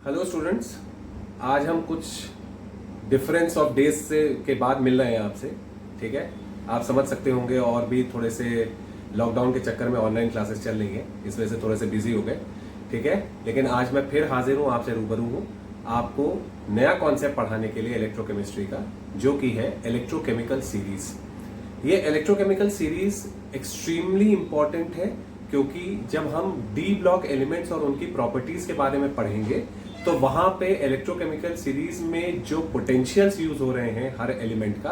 Hello students, आज हम कुछ डिफरेंस ऑफ डेज से के बाद मिल रहे हैं आपसे। ठीक है, आप समझ सकते होंगे और भी थोड़े से लॉकडाउन के चक्कर में ऑनलाइन क्लासेस चल रही हैं, इस वजह से थोड़े से बिजी हो गए। ठीक है, लेकिन आज मैं फिर हाजिर हूँ, आपसे रूबरू हूँ आपको नया कॉन्सेप्ट पढ़ाने के लिए इलेक्ट्रोकेमिस्ट्री का, जो कि है इलेक्ट्रोकेमिकल सीरीज। ये इलेक्ट्रोकेमिकल सीरीज एक्सट्रीमली इंपॉर्टेंट है, क्योंकि जब हम डी ब्लॉक एलिमेंट्स और उनकी प्रॉपर्टीज के बारे में पढ़ेंगे तो वहां पे इलेक्ट्रोकेमिकल सीरीज में जो पोटेंशियल्स यूज हो रहे हैं हर एलिमेंट का,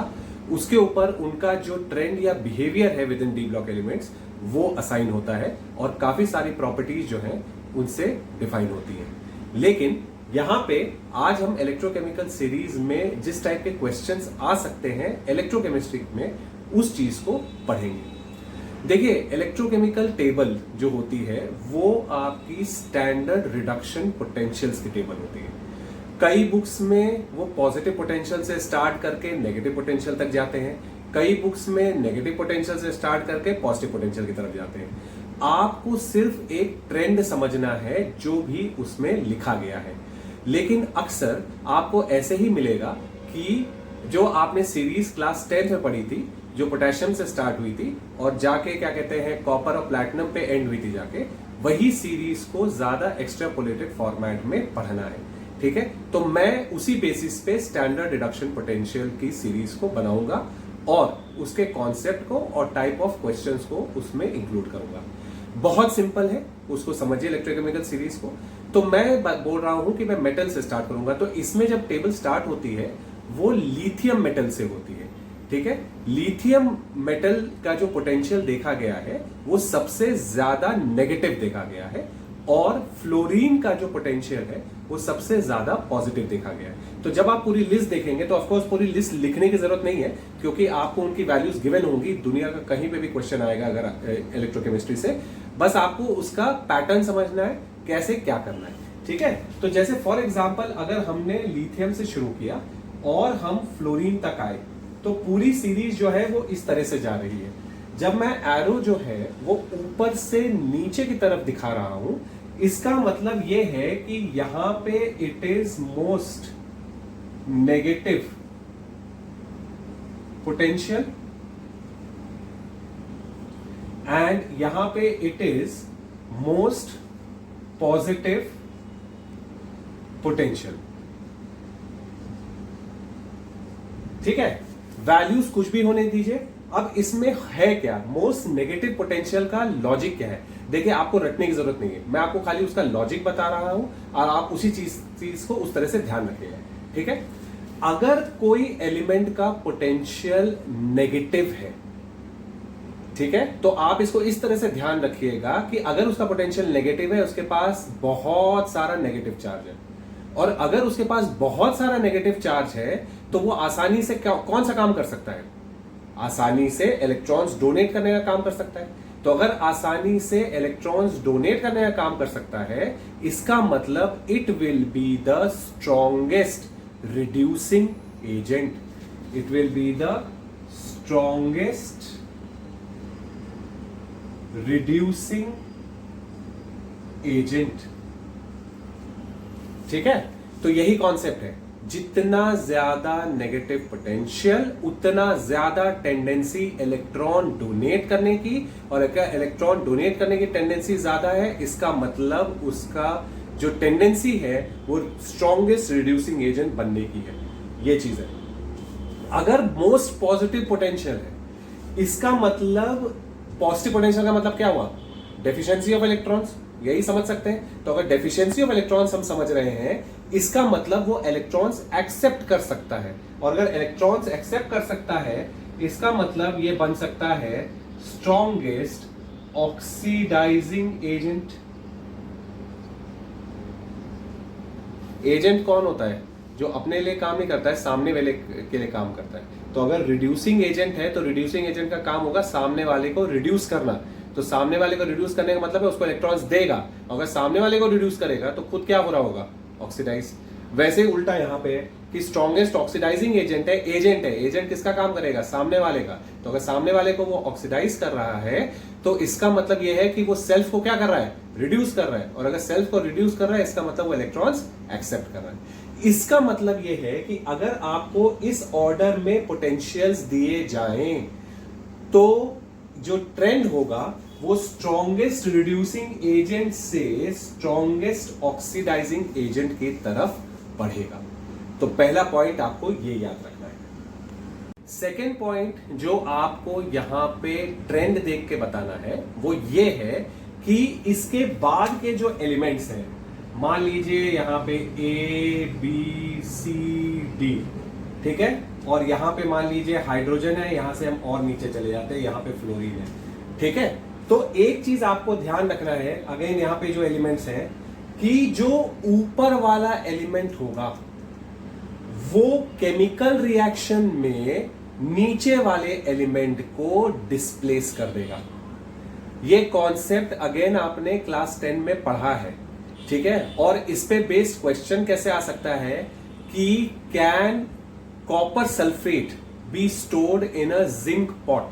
उसके ऊपर उनका जो ट्रेंड या बिहेवियर है with in D block elements वो असाइन होता है और काफी सारी प्रॉपर्टीज जो हैं उनसे डिफाइन होती हैं। लेकिन यहां पे आज हम इलेक्ट्रोकेमिकल सीरीज में जिस टाइप के क्वेश्चंस आ सकते हैं इलेक्ट्रोकेमिस्ट्री में, उस चीज को पढ़ेंगे। देखिए, इलेक्ट्रोकेमिकल टेबल जो होती है वो आपकी स्टैंडर्ड रिडक्शन पोटेंशियल्स की टेबल होती है। कई बुक्स में वो पॉजिटिव पोटेंशियल से स्टार्ट करके नेगेटिव पोटेंशियल तक जाते हैं, कई बुक्स में नेगेटिव पोटेंशियल से स्टार्ट करके पॉजिटिव पोटेंशियल की तरफ जाते हैं। आपको सिर्फ एक ट्रेंड समझना है जो भी उसमें लिखा गया है। लेकिन अक्सर आपको ऐसे ही मिलेगा कि जो आपने सीरीज क्लास 10th में पढ़ी थी, जो पोटेशियम से स्टार्ट हुई थी और जाके क्या कहते हैं कॉपर और प्लैटिनम पे एंड हुई थी, जाके वही सीरीज को ज्यादा एक्स्ट्रापोलेटेड फॉर्मेट में पढ़ना है। ठीक है, तो मैं उसी बेसिस पे स्टैंडर्ड रिडक्शन पोटेंशियल की सीरीज को बनाऊंगा और उसके कॉन्सेप्ट को और टाइप ऑफ क्वेश्चंस को उसमें इंक्लूड करूंगा। बहुत सिंपल है, उसको समझिए इलेक्ट्रोकेमिकल सीरीज को। तो मैं बोल रहा हूं कि मैं मेटल से स्टार्ट करूंगा, तो इसमें जब टेबल स्टार्ट होती है वो लिथियम मेटल से होती है। ठीक है, लिथियम मेटल का जो पोटेंशियल देखा गया है वो सबसे ज्यादा नेगेटिव देखा गया है और फ्लोरीन का जो पोटेंशियल है वो सबसे ज्यादा पॉजिटिव देखा गया है। तो जब आप पूरी लिस्ट देखेंगे तो ऑफ कोर्स पूरी लिस्ट लिखने की जरूरत नहीं है, क्योंकि आपको उनकी वैल्यूज गिवन होंगी। दुनिया का कहीं पे भी क्वेश्चन आएगा अगर इलेक्ट्रोकेमिस्ट्री से, बस आपको उसका पैटर्न समझना है, कैसे क्या करना है। ठीक है, तो जैसे फॉर एग्जाम्पल अगर हमने लिथियम से शुरू किया और हम फ्लोरीन तक आए, तो पूरी सीरीज जो है वो इस तरह से जा रही है। जब मैं एरो जो है वो ऊपर से नीचे की तरफ दिखा रहा हूं, इसका मतलब ये है कि यहां पे it is most negative potential and यहां पे it is most positive potential. ठीक है, वैल्यूज कुछ भी होने दीजिए। अब इसमें है क्या, मोस्ट नेगेटिव पोटेंशियल का लॉजिक क्या है? देखिए, आपको रटने की जरूरत नहीं है, मैं आपको खाली उसका लॉजिक बता रहा हूं और आप उसी चीज को उस तरह से ध्यान रखिएगा। ठीक है, अगर कोई एलिमेंट का पोटेंशियल नेगेटिव है, ठीक है, तो आप इसको इस तरह से ध्यान रखिएगा कि अगर उसका पोटेंशियल नेगेटिव है, उसके पास बहुत सारा नेगेटिव चार्ज है, और अगर उसके पास बहुत सारा नेगेटिव चार्ज है तो वो आसानी से कौन सा काम कर सकता है? आसानी से इलेक्ट्रॉन्स डोनेट करने का काम कर सकता है। तो अगर आसानी से इलेक्ट्रॉन्स डोनेट करने का काम कर सकता है, इसका मतलब it will be the strongest reducing agent. It will be the strongest reducing agent. ठीक है, तो यही कॉन्सेप्ट है, जितना ज्यादा नेगेटिव पोटेंशियल उतना ज्यादा टेंडेंसी इलेक्ट्रॉन डोनेट करने की, और अगर इलेक्ट्रॉन डोनेट करने की टेंडेंसी ज्यादा है, इसका मतलब उसका जो टेंडेंसी है वो स्ट्रॉन्गेस्ट रिड्यूसिंग एजेंट बनने की है। ये चीज है। अगर मोस्ट पॉजिटिव पोटेंशियल है, इसका मतलब पॉजिटिव पोटेंशियल का मतलब क्या हुआ? डेफिशिएंसी ऑफ इलेक्ट्रॉन्स, यही समझ सकते हैं। तो अगर डेफिशिएंसी ऑफ इलेक्ट्रॉन्स हम समझ रहे हैं, इसका मतलब वो इलेक्ट्रॉन्स एक्सेप्ट कर सकता है, और अगर इलेक्ट्रॉन्स एक्सेप्ट कर सकता है, इसका मतलब ये बन सकता है स्ट्रॉन्गेस्ट ऑक्सीडाइजिंग एजेंट। एजेंट कौन होता है? जो अपने लिए काम नहीं करता है, सामने वाले के लिए काम करता है। तो अगर रिड्यूसिंग एजेंट है तो रिड्यूसिंग एजेंट का काम होगा सामने वाले को रिड्यूस करना। तो सामने वाले को रिड्यूस करने का मतलब है उसको इलेक्ट्रॉन्स देगा। अगर सामने वाले को रिड्यूस करेगा तो खुद क्या हो रहा होगा? ऑक्सीडाइज। वैसे ही उल्टा यहां पे है कि स्ट्रॉन्गेस्ट ऑक्सीडाइजिंग एजेंट है, एजेंट किसका काम करेगा? सामने वाले का। तो अगर सामने वाले को वो ऑक्सीडाइज कर रहा है तो इसका मतलब यह है कि वो सेल्फ को क्या कर रहा है? रिड्यूस कर रहा है, और अगर सेल्फ को रिड्यूस कर रहा है इसका मतलब वो इलेक्ट्रॉन्स एक्सेप्ट कर रहा है। इसका मतलब ये है कि अगर आपको इस ऑर्डर में पोटेंशियल्स दिए जाएं तो जो ट्रेंड होगा वो स्ट्रॉन्गेस्ट रिड्यूसिंग एजेंट से स्ट्रॉन्गेस्ट ऑक्सीडाइजिंग एजेंट की तरफ बढ़ेगा। तो पहला पॉइंट आपको ये याद रखना है। सेकेंड पॉइंट जो आपको यहां पे ट्रेंड देख के बताना है वो ये है कि इसके बाद के जो एलिमेंट्स हैं, मान लीजिए यहां पे ए बी सी डी, ठीक है, और यहां पे मान लीजिए हाइड्रोजन है, यहां से हम और नीचे चले जाते हैं, यहां पे फ्लोरीन है, ठीक है। तो एक चीज आपको ध्यान रखना है, अगेन यहां पे जो एलिमेंट्स हैं, कि जो ऊपर वाला एलिमेंट होगा वो केमिकल रिएक्शन में नीचे वाले एलिमेंट को डिस्प्लेस कर देगा। ये कॉन्सेप्ट अगेन आपने क्लास 10 में पढ़ा है, ठीक है। और इस पे बेस्ड क्वेश्चन कैसे आ सकता है कि can copper sulphate be stored in a zinc pot,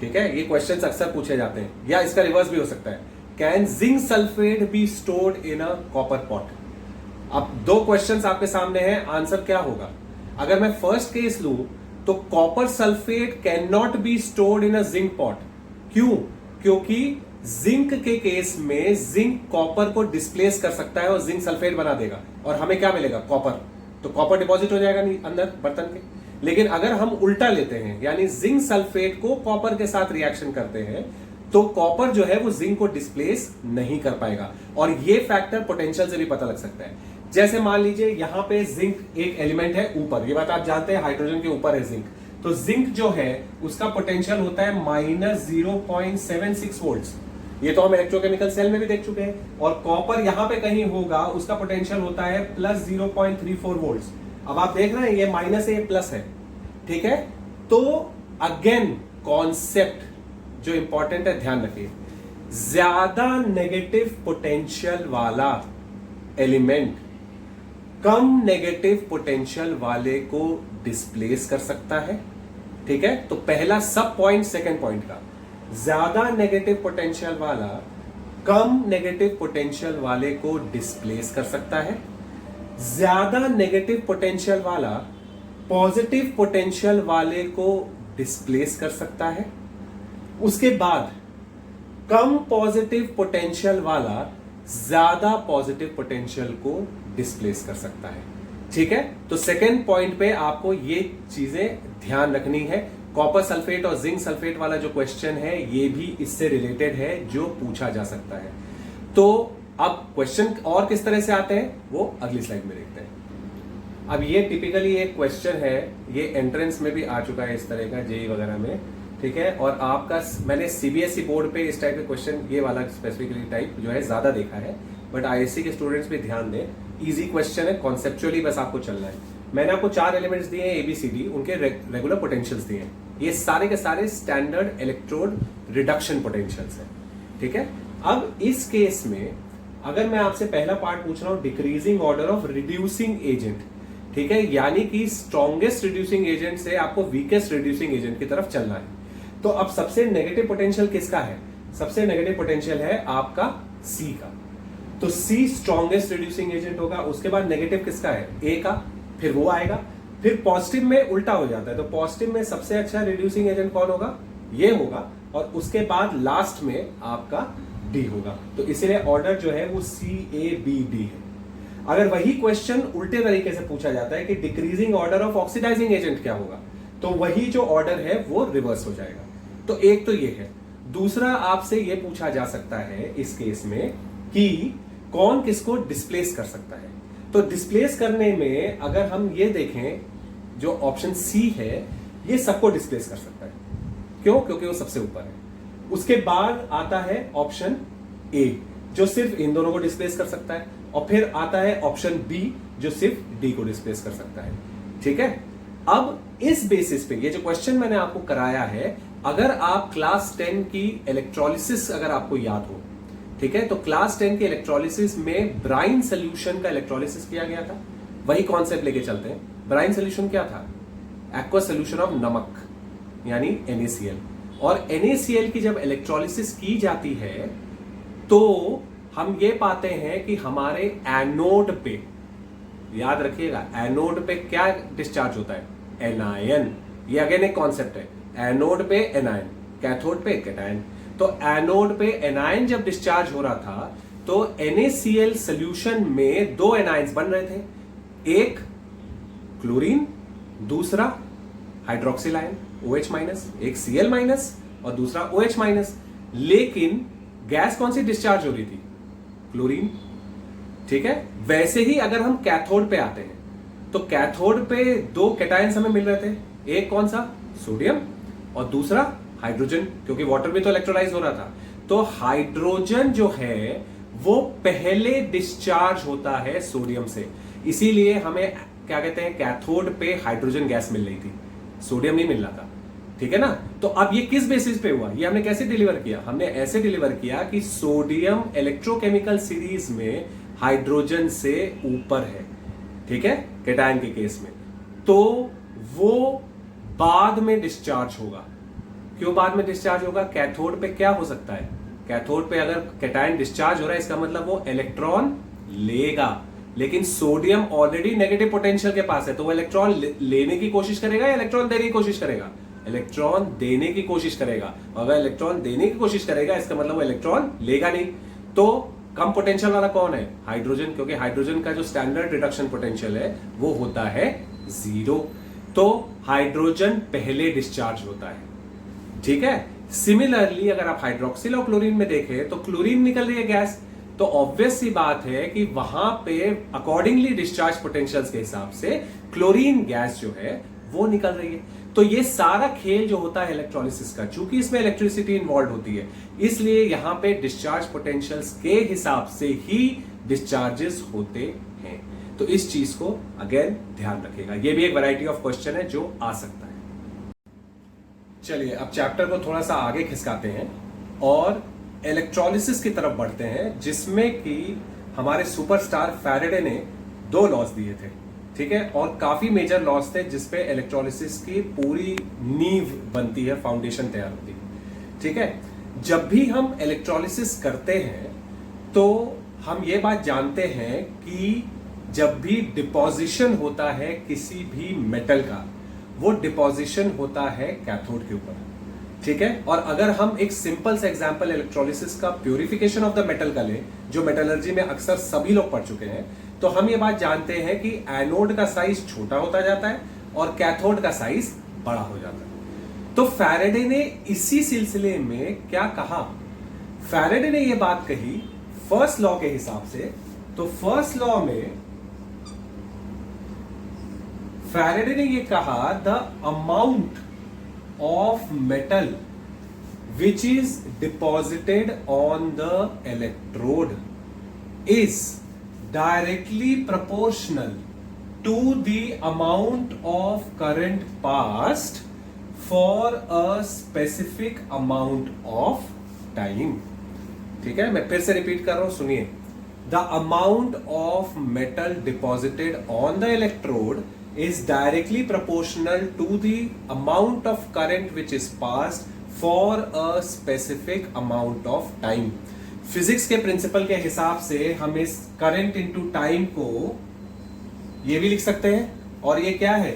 ठीक है, ये क्वेश्चंस अक्सर पूछे जाते हैं। या इसका रिवर्स भी हो सकता है, can zinc sulphate be stored in a copper pot. अब दो क्वेश्चंस आपके सामने हैं, आंसर क्या होगा? अगर मैं फर्स्ट केस लूं तो copper sulphate can not be stored in a zinc pot. क्यों? क्योंकि जिंक के केस में जिंक कॉपर को डिस्प्लेस कर सकता है और जिंक सल्फेट बना देगा, और हमें क्या मिलेगा? कॉपर। तो कॉपर डिपॉजिट हो जाएगा अंदर बर्तन के। लेकिन अगर हम उल्टा लेते हैं, यानी जिंक सल्फेट को कॉपर के साथ रिएक्शन करते हैं, तो कॉपर जो है वो जिंक को डिस्प्लेस नहीं कर पाएगा। और ये फैक्टर पोटेंशियल से भी पता लग सकता है। जैसे मान लीजिए यहां पे जिंक एक एलिमेंट है ऊपर, ये बात आप जानते हैं, हाइड्रोजन के ऊपर है जिंक। तो जिंक जो है उसका पोटेंशियल होता है -0.76 वोल्ट्स। ये तो हम इलेक्ट्रोकेमिकल सेल में भी देख चुके हैं। और कॉपर यहां पे कहीं होगा, उसका पोटेंशियल होता है +0.34 वोल्ट्स। अब आप देख रहे हैं ये माइनस है, प्लस है, ठीक है। तो अगेन कॉन्सेप्ट जो इंपॉर्टेंट है, ध्यान रखिए, ज्यादा नेगेटिव पोटेंशियल वाला एलिमेंट कम नेगेटिव पोटेंशियल वाले को डिस्प्लेस कर सकता है, ठीक है। तो पहला सब पॉइंट सेकंड पॉइंट का, ज्यादा नेगेटिव पोटेंशियल वाला कम नेगेटिव पोटेंशियल वाले को डिस्प्लेस कर सकता है, ज्यादा नेगेटिव पोटेंशियल वाला पॉजिटिव पोटेंशियल वाले को डिस्प्लेस कर सकता है। उसके बाद कम पॉजिटिव पोटेंशियल वाला ज्यादा पॉजिटिव पोटेंशियल को डिस्प्लेस कर सकता है, ठीक है। तो सेकेंड पॉइंट पे आपको ये चीजें ध्यान रखनी है। कॉपर सल्फेट और जिंक सल्फेट वाला जो क्वेश्चन है ये भी इससे रिलेटेड है, जो पूछा जा सकता है। तो अब क्वेश्चन और किस तरह से आते हैं वो अगली स्लाइड में देखते हैं। अब ये टिपिकली एक क्वेश्चन है, ये एंट्रेंस में भी आ चुका है इस तरह का, जेई वगैरह में, ठीक है। और आपका मैंने सीबीएसई बोर्ड पे इस टाइप के क्वेश्चन, ये वाला स्पेसिफिकली टाइप जो है ज्यादा देखा है, बट आईएससी के स्टूडेंट्स भी ध्यान दें, इजी क्वेश्चन है, कॉन्सेप्चुअली बस आपको चलना है। मैंने आपको 4 एलिमेंट्स दिए हैं एबीसीडी, उनके रेगुलर पोटेंशियल्स दिए हैं। ये सारे के सारे स्टैंडर्ड इलेक्ट्रोड रिडक्शन पोटेंशियल्स हैं, ठीक है। अब इस केस में अगर मैं आपसे पहला पार्ट पूछ रहा हूं, decreasing order of reducing agent, ठीक है, यानी कि स्ट्रॉन्गेस्ट रिड्यूसिंग एजेंट से आपको वीकेस्ट रिड्यूसिंग एजेंट की तरफ चलना है। तो अब सबसे नेगेटिव पोटेंशियल किसका है? सबसे नेगेटिव पोटेंशियल है आपका सी का। तो सी स्ट्रॉन्गेस्ट रिड्यूसिंग एजेंट होगा। उसके बाद नेगेटिव किसका है? ए का, फिर वो आएगा। फिर पॉजिटिव में उल्टा हो जाता है, तो पॉजिटिव में सबसे अच्छा रिड्यूसिंग एजेंट कौन होगा? ये होगा। और उसके बाद लास्ट में आपका डी होगा। तो इसलिए ऑर्डर जो है वो CABD है। अगर वही क्वेश्चन उल्टे तरीके से पूछा जाता है कि decreasing order of oxidizing agent क्या होगा, तो वही जो ऑर्डर है वो रिवर्स हो जाएगा। तो एक तो ये है। दूसरा आपसे ये पूछा जा सकता है इस केस में कि कौन किसको डिस्प्लेस कर सकता है। तो डिस्प्लेस करने में अगर हम ये देखें, जो ऑप्शन सी है ये सबको डिस्प्लेस कर सकता है। क्यों? क्योंकि वो सबसे ऊपर है। उसके बाद आता है ऑप्शन ए, जो सिर्फ इन दोनों को डिस्प्लेस कर सकता है। और फिर आता है ऑप्शन बी, जो सिर्फ डी को डिस्प्लेस कर सकता है, ठीक है। अब इस बेसिस पे ये जो क्वेश्चन मैंने आपको कराया है, अगर आप क्लास 10 की इलेक्ट्रोलिसिस अगर आपको याद हो, ठीक है, तो क्लास 10 के इलेक्ट्रोलिसिस में ब्राइन सोल्यूशन का इलेक्ट्रोलिसिस किया गया था। वही कॉन्सेप्ट लेके चलते हैं। ब्राइन सोल्यूशन क्या था? एक्वा सोल्यूशन ऑफ नमक, यानी NaCl। और NaCl की जब इलेक्ट्रोलिसिस की जाती है तो हम ये पाते हैं कि हमारे एनोड पे, याद रखिएगा, एनोड पे क्या डिस्चार्ज होता है? एनायन। ये अगेन एक कॉन्सेप्ट है, एनोड पे एनायन, कैथोड पे कैटायन। तो एनोड पे एनायन जब डिस्चार्ज हो रहा था तो NaCl सॉल्यूशन में दो एनायंस बन रहे थे, एक क्लोरीन, दूसरा हाइड्रोक्सिल आयन OH-, एक Cl- और दूसरा OH-। लेकिन गैस कौन सी डिस्चार्ज हो रही थी? क्लोरीन। ठीक है, वैसे ही अगर हम कैथोड पे आते हैं तो कैथोड पे दो कैटायंस हमें मिल रहे थे, एक कौन सा? सोडियम, और दूसरा हाइड्रोजन, क्योंकि वाटर भी तो इलेक्ट्रोलाइज हो रहा था। तो हाइड्रोजन जो है वो पहले डिस्चार्ज होता है सोडियम से, इसीलिए हमें क्या कहते हैं, कैथोड पे हाइड्रोजन गैस मिल रही थी, सोडियम नहीं मिल रहा था। ठीक है ना? तो अब ये किस बेसिस पे हुआ? ये हमने कैसे डिलीवर किया? हमने ऐसे डिलीवर किया कि सोडियम इलेक्ट्रोकेमिकल सीरीज में हाइड्रोजन से ऊपर है। ठीक है, कैटायन के केस में, तो वो बाद में डिस्चार्ज होगा। क्यों बाद में डिस्चार्ज होगा? कैथोड पे क्या हो सकता है? कैथोड पे अगर कैटायन डिस्चार्ज हो रहा है, इसका मतलब वो इलेक्ट्रॉन लेगा, लेकिन सोडियम ऑलरेडी नेगेटिव पोटेंशियल के पास है, तो वो इलेक्ट्रॉन लेने की कोशिश करेगा या इलेक्ट्रॉन देने की कोशिश करेगा? इलेक्ट्रॉन देने की कोशिश करेगा। और अगर इलेक्ट्रॉन देने की कोशिश करेगा, इसका मतलब वो इलेक्ट्रॉन लेगा नहीं। तो कम पोटेंशियल वाला कौन है? हाइड्रोजन, क्योंकि हाइड्रोजन का जो स्टैंडर्ड रिडक्शन पोटेंशियल है वो होता है 0। तो हाइड्रोजन पहले डिस्चार्ज होता है। ठीक है, सिमिलरली अगर आप हाइड्रोक्सिल और क्लोरीन में देखें तो क्लोरीन निकल रही है गैस, तो ऑब्वियस सी बात है कि वहां पे अकॉर्डिंगली डिस्चार्ज पोटेंशियल्स के हिसाब से क्लोरीन गैस जो है वो निकल रही है। तो ये सारा खेल जो होता है इलेक्ट्रोलिसिस का, चूंकि इसमें इलेक्ट्रिसिटी इन्वॉल्व होती है, इसलिए यहां पे डिस्चार्ज पोटेंशियल्स के हिसाब से ही डिस्चार्जेस होते हैं। तो इस चीज को अगेन ध्यान रखिएगा, ये भी एक वैरायटी ऑफ क्वेश्चन है जो आ सकता है। चलिए अब चैप्टर को थोड़ा सा आगे खिसकाते हैं और इलेक्ट्रोलिसिस की तरफ बढ़ते हैं, जिसमें कि हमारे सुपरस्टार फैराडे ने 2 लॉज दिए थे। ठीक है, और काफी मेजर लॉज थे जिसपे इलेक्ट्रोलिसिस की पूरी नींव बनती है, फाउंडेशन तैयार होती है। ठीक है, जब भी हम इलेक्ट्रोलिसिस करते हैं तो हम ये बात जानते हैं कि जब भी डिपोजिशन होता है किसी भी मेटल का, वो डिपोजिशन होता है कैथोड के ऊपर। ठीक है, और अगर हम एक सिंपल सा एग्जांपल इलेक्ट्रोलिसिस का प्यूरिफिकेशन ऑफ द मेटल का लें, जो मेटलर्जी में अक्सर सभी लोग पढ़ चुके हैं, तो हम ये बात जानते हैं कि एनोड का साइज छोटा होता जाता है और कैथोड का साइज बड़ा हो जाता है। तो फैराडे ने इसी सिलसिले में क्या कहा? फैराडे ने ये बात कही फर्स्ट लॉ के हिसाब से। तो फर्स्ट लॉ में फैराडे ने ये कहा, the amount of metal which is deposited on the electrode is directly proportional to the amount of current passed for a specific amount of time। ठीक है, मैं फिर से रिपीट कर रहा हूं, सुनिए। The amount of metal deposited on the electrode is directly proportional to the amount of current which is passed for a specific amount of time। Physics के प्रिंसिपल के हिसाब से हम इस करंट इनटू टाइम को ये भी लिख सकते हैं, और ये क्या है?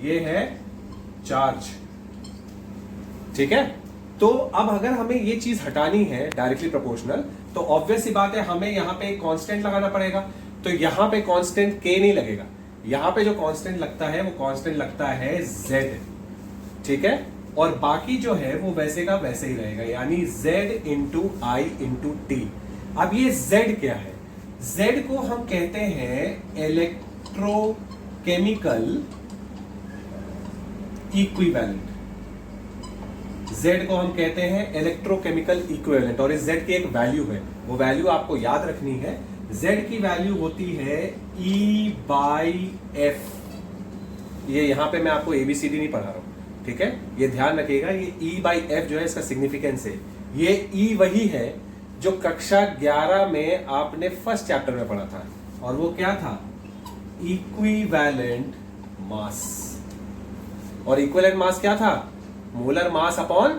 ये है चार्ज। ठीक है, तो अब अगर हमें ये चीज हटानी है डायरेक्टली प्रोपोर्शनल, तो ऑब्वियस सी बात है हमें यहां पे एक कांस्टेंट लगाना पड़ेगा। तो यहां पे कांस्टेंट k नहीं लगेगा, यहां पे जो कांस्टेंट लगता है वो कांस्टेंट लगता है z। ठीक है, और बाकी जो है वो वैसे का वैसे ही रहेगा, यानी z इंटू आई इंटू टी। अब ये z क्या है? z को हम कहते हैं इलेक्ट्रोकेमिकल इक्विवेलेंट। z को हम कहते हैं इलेक्ट्रोकेमिकल इक्विवेलेंट, और इस z की एक वैल्यू है, वो वैल्यू आपको याद रखनी है। z की वैल्यू होती है E/F। ये यहां पे मैं आपको ABCD नहीं पढ़ा रहा हूं, ठीक है, ये ध्यान रखिएगा। ये E/F जो है इसका सिग्निफिकेंस है। ये E वही है जो कक्षा 11 में आपने फर्स्ट चैप्टर में पढ़ा था, और वो क्या था? Equivalent mass. और इक्विवेलेंट मास क्या था? Molar mass upon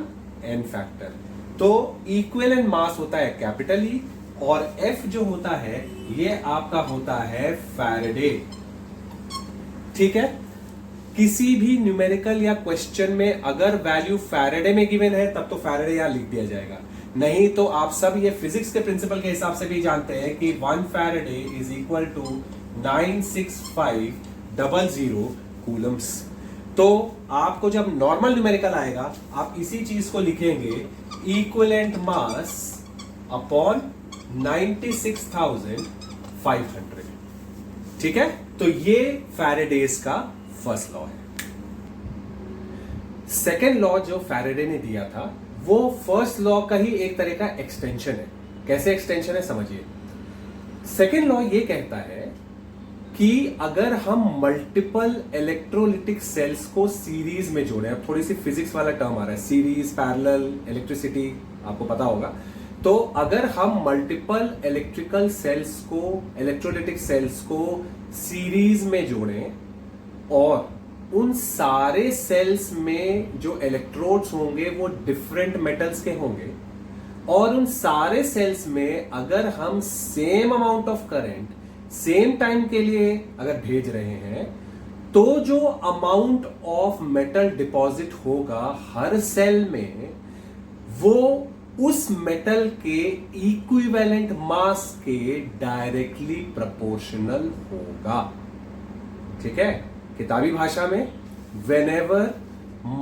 n factor. तो इक्विवेलेंट मास होता है कैपिटल ई, और F जो होता है ये आपका होता है फैराडे। ठीक है, किसी भी न्यूमेरिकल या क्वेश्चन में अगर वैल्यू फैराडे में गिवन है तब तो फैराडे यहां लिख दिया जाएगा, नहीं तो आप सब ये फिजिक्स के प्रिंसिपल के हिसाब से भी जानते हैं कि 1 Faraday is equal to 96500 coulombs. तो आपको जब नॉर्मल न्यूमेरिकल आएगा आप इसी चीज को लिखेंगे, इक्विवेलेंट मास अपॉन 96,500। ठीक है, तो ये फैराडेज का फर्स्ट लॉ है। सेकेंड लॉ जो फैराडे ने दिया था वो फर्स्ट लॉ का ही एक तरह का एक्सटेंशन है। कैसे एक्सटेंशन है समझिए। सेकेंड लॉ ये कहता है कि अगर हम मल्टीपल इलेक्ट्रोलिटिक सेल्स को सीरीज में जोड़ें, अब थोड़ी सी फिजिक्स वाला टर्म आ रहा है, सीरीज, पैरेलल, इलेक्ट्रिसिटी, आपको पता होगा। तो अगर हम मल्टीपल इलेक्ट्रिकल सेल्स को, इलेक्ट्रोलिटिक सेल्स को सीरीज में जोड़ें और उन सारे सेल्स में जो इलेक्ट्रोड्स होंगे वो डिफरेंट मेटल्स के होंगे, और उन सारे सेल्स में अगर हम same amount of current same time के लिए अगर भेज रहे हैं, तो जो अमाउंट ऑफ मेटल डिपॉजिट होगा हर सेल में वो उस मेटल के इक्विवेलेंट मास के डायरेक्टली प्रोपोर्शनल होगा। ठीक है, किताबी भाषा में whenever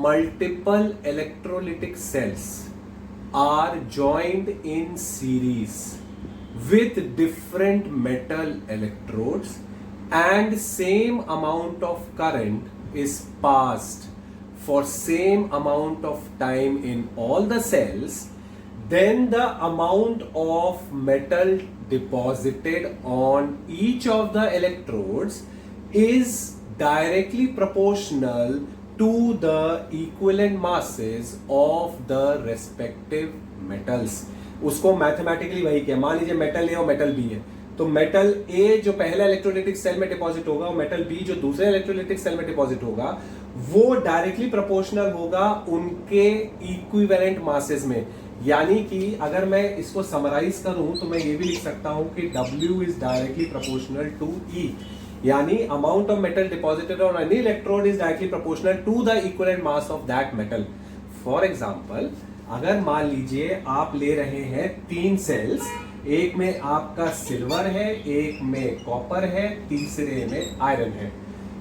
multiple electrolytic cells are joined in series with different metal electrodes and same amount of current is passed for same amount of time in all the cells, then the amount of metal deposited on each of the electrodes is directly proportional to the equivalent masses of the respective metals। उसको mathematically वही किया। मान लीजिए metal ए और metal B है, तो metal ए जो पहला इलेक्ट्रोलिटिक सेल में डिपॉजिट होगा और मेटल बी जो दूसरे इलेक्ट्रोलिटिक सेल में डिपॉजिट होगा वो डायरेक्टली प्रोपोर्शनल होगा उनके इक्विवेलेंट मासेस में। यानी कि अगर मैं इसको समराइज करूं तो मैं ये भी लिख सकता हूं कि W is directly proportional to E, यानी amount of metal deposited on any electrode is directly proportional to the equivalent mass of that metal. For example, अगर मान लीजिए आप ले रहे हैं 3 सेल्स, एक में आपका सिल्वर है, एक में कॉपर है, तीसरे में आयरन है।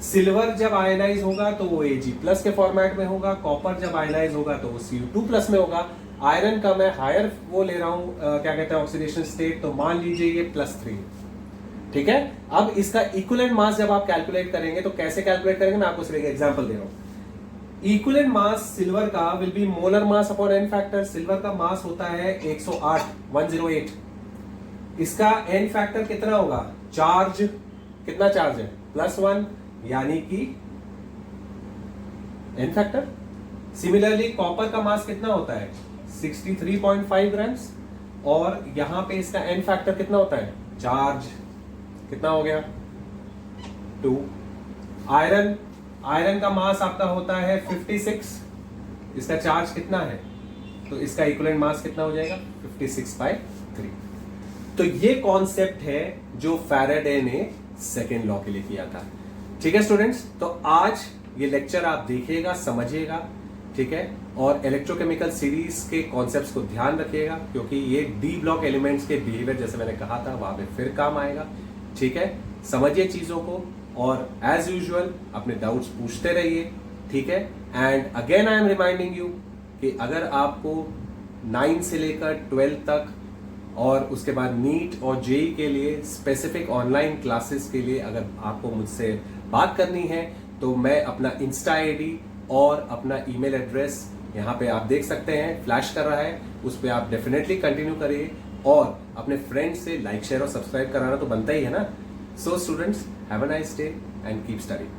सिल्वर जब आयनाइज होगा तो वो Ag+ के फॉर्मेट में होगा, कॉपर जब आयनाइज होगा तो वो Cu2+ में होगा, आयरन का मैं हायर वो ले रहा हूं, क्या कहते हैं, ऑक्सीडेशन स्टेट, तो मान लीजिए ये +3। ठीक है, अब इसका इक्विवेलेंट मास जब आप कैलकुलेट करेंगे तो कैसे कैलकुलेट करेंगे, मैं आपको सिर्फ एक एग्जांपल दे रहा हूं। इक्विवेलेंट मास सिल्वर का will be molar mass upon n factor. Silver का मास होता है 108। इसका n फैक्टर कितना होगा, चार्ज, कितना चार्ज है, +1, यानी कि n फैक्टर। सिमिलरली कॉपर का मास कितना होता है, 63.5 ग्राम्स, और यहां पे इसका n फैक्टर कितना होता है, चार्ज कितना हो गया, 2। आयरन का मास आपका होता है 56, इसका चार्ज कितना है, तो इसका इक्विवेलेंट मास कितना हो जाएगा, 56/3। तो ये कॉन्सेप्ट है जो फैराडे ने सेकेंड लॉ के लिए किया था। ठीक है स्टूडेंट्स, तो आज ये लेक्चर आप देखिएगा, समझिएगा, ठीक है, और इलेक्ट्रोकेमिकल सीरीज के कॉन्सेप्ट्स को ध्यान रखिएगा, क्योंकि ये डी ब्लॉक एलिमेंट्स के बिहेवियर जैसे मैंने कहा था वहां पे फिर काम आएगा। ठीक है, समझिए चीजों को और एज यूजुअल अपने डाउट्स पूछते रहिए। ठीक है, and again I am reminding you कि अगर आपको 9 से लेकर 12 तक और उसके बाद नीट और जेई के लिए स्पेसिफिक ऑनलाइन क्लासेस के लिए अगर आपको मुझसे बात करनी है तो मैं अपना इंस्टा आईडी और अपना ईमेल एड्रेस यहाँ पे आप देख सकते हैं, फ्लैश कर रहा है, उस पर आप डेफिनेटली कंटिन्यू करिए और अपने फ्रेंड्स से लाइक, शेयर और सब्सक्राइब कराना तो बनता ही है ना। So students, have a nice day and keep studying.